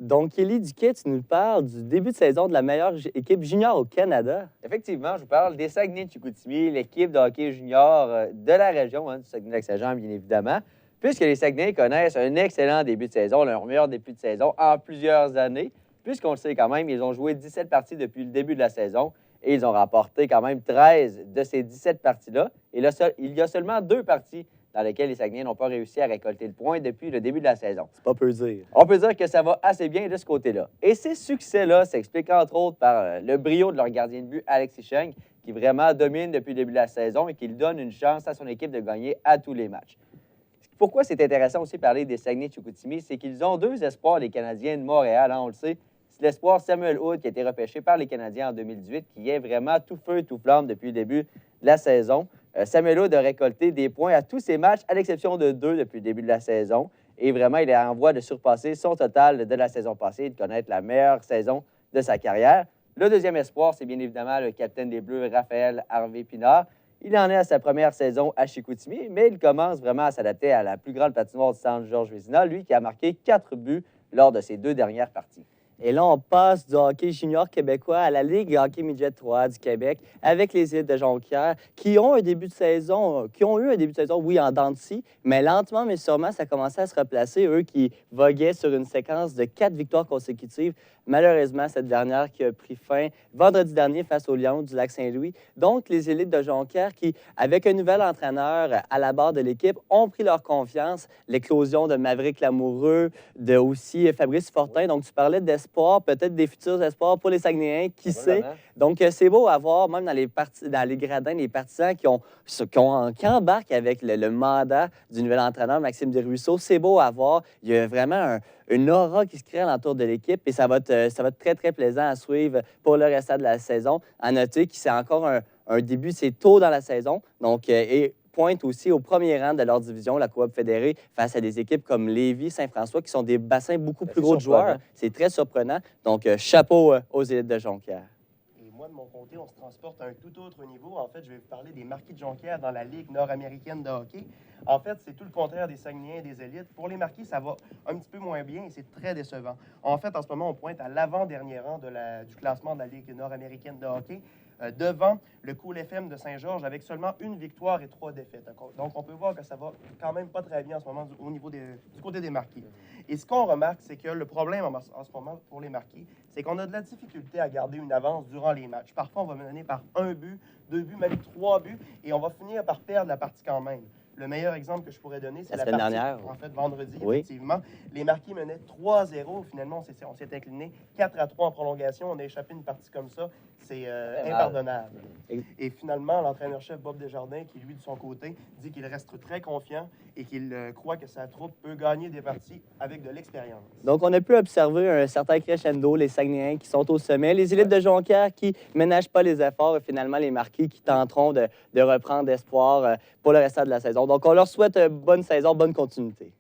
Donc, Kelly Duquet, tu nous parles du début de saison de la meilleure équipe junior au Canada. Effectivement, je vous parle des Saguenay-Chicoutimi, l'équipe de hockey junior de la région, du Saguenay-Lac-Saint-Jean, bien évidemment, puisque les Saguenay connaissent un excellent début de saison, leur meilleur début de saison en plusieurs années, puisqu'on le sait quand même, ils ont joué 17 parties depuis le début de la saison et ils ont remporté quand même 13 de ces 17 parties-là. Et là, il y a seulement 2 parties dans lesquelles les Saguenay n'ont pas réussi à récolter le point depuis le début de la saison. C'est pas peu dire. On peut dire que ça va assez bien de ce côté-là. Et ces succès-là s'expliquent entre autres par le brio de leur gardien de but, Alexis Cheng, qui vraiment domine depuis le début de la saison et qui donne une chance à son équipe de gagner à tous les matchs. Pourquoi c'est intéressant aussi de parler des Saguenay-Chicoutimi, c'est qu'ils ont 2 espoirs, les Canadiens de Montréal, on le sait. C'est l'espoir Samuel Hood qui a été repêché par les Canadiens en 2018, qui est vraiment tout feu, tout flamme depuis le début de la saison. Samuel Hood a récolté des points à tous ses matchs, à l'exception de 2 depuis le début de la saison. Et vraiment, il est en voie de surpasser son total de la saison passée et de connaître la meilleure saison de sa carrière. Le deuxième espoir, c'est bien évidemment le capitaine des Bleus, Raphaël Harvey-Pinard. Il en est à sa première saison à Chicoutimi, mais il commence vraiment à s'adapter à la plus grande patinoire du centre Georges Vézina, lui qui a marqué 4 buts lors de ses 2 dernières parties. Et là, on passe du hockey junior québécois à la Ligue hockey midget 3 du Québec avec les îles de Jonquière qui ont eu un début de saison, oui, en dents de scie, mais lentement, mais sûrement, ça commençait à se replacer. Eux qui voguaient sur une séquence de 4 victoires consécutives. Malheureusement, cette dernière qui a pris fin vendredi dernier face aux Lions du Lac-Saint-Louis. Donc, les élites de Jonquière qui, avec un nouvel entraîneur à la barre de l'équipe, ont pris leur confiance. L'éclosion de Maverick Lamoureux, de aussi Fabrice Fortin. Donc, tu parlais d'espoir, peut-être des futurs espoirs pour les Saguenayens, qui sait. Donc, c'est beau à voir, même dans les gradins, les partisans qui embarquent avec le mandat du nouvel entraîneur, Maxime Desruisseaux. C'est beau à voir. Il y a vraiment une aura qui se crée alentour de l'équipe et ça va être très, très plaisant à suivre pour le restant de la saison. À noter que c'est encore un début, c'est tôt dans la saison. Donc, et pointe aussi au premier rang de leur division, la Coop fédérée, face à des équipes comme Lévis, Saint-François, qui sont des bassins beaucoup plus gros de joueurs. C'est très surprenant. Donc, chapeau aux élites de Jonquière. Moi, de mon côté, on se transporte à un tout autre niveau. En fait, je vais vous parler des Marquis de Jonquière dans la Ligue nord-américaine de hockey. En fait, c'est tout le contraire des Saguenayens et des élites. Pour les Marquis, ça va un petit peu moins bien et c'est très décevant. En fait, en ce moment, on pointe à l'avant-dernier rang du classement de la Ligue nord-américaine de hockey, devant le Cool FM de Saint-Georges avec seulement 1 victoire et 3 défaites. Donc, on peut voir que ça va quand même pas très bien en ce moment au niveau du côté des Marquis. Et ce qu'on remarque, c'est que le problème en ce moment pour les Marquis, c'est qu'on a de la difficulté à garder une avance durant les matchs. Parfois, on va mener par 1 but, 2 buts, même 3 buts, et on va finir par perdre la partie quand même. Le meilleur exemple que je pourrais donner, c'est la partie dernière. En fait, vendredi, oui. Effectivement. Les Marquis menaient 3-0. Finalement, on s'est incliné 4-3 en prolongation. On a échappé une partie comme ça. C'est impardonnable. Et finalement, l'entraîneur-chef Bob Desjardins, qui lui, de son côté, dit qu'il reste très confiant et qu'il croit que sa troupe peut gagner des parties avec de l'expérience. Donc, on a pu observer un certain crescendo, les Saguenayens qui sont au sommet, les élites de Jonquière qui ne ménagent pas les efforts et finalement les Marquis qui tenteront de reprendre espoir pour le restant de la saison. Donc, on leur souhaite bonne saison, bonne continuité.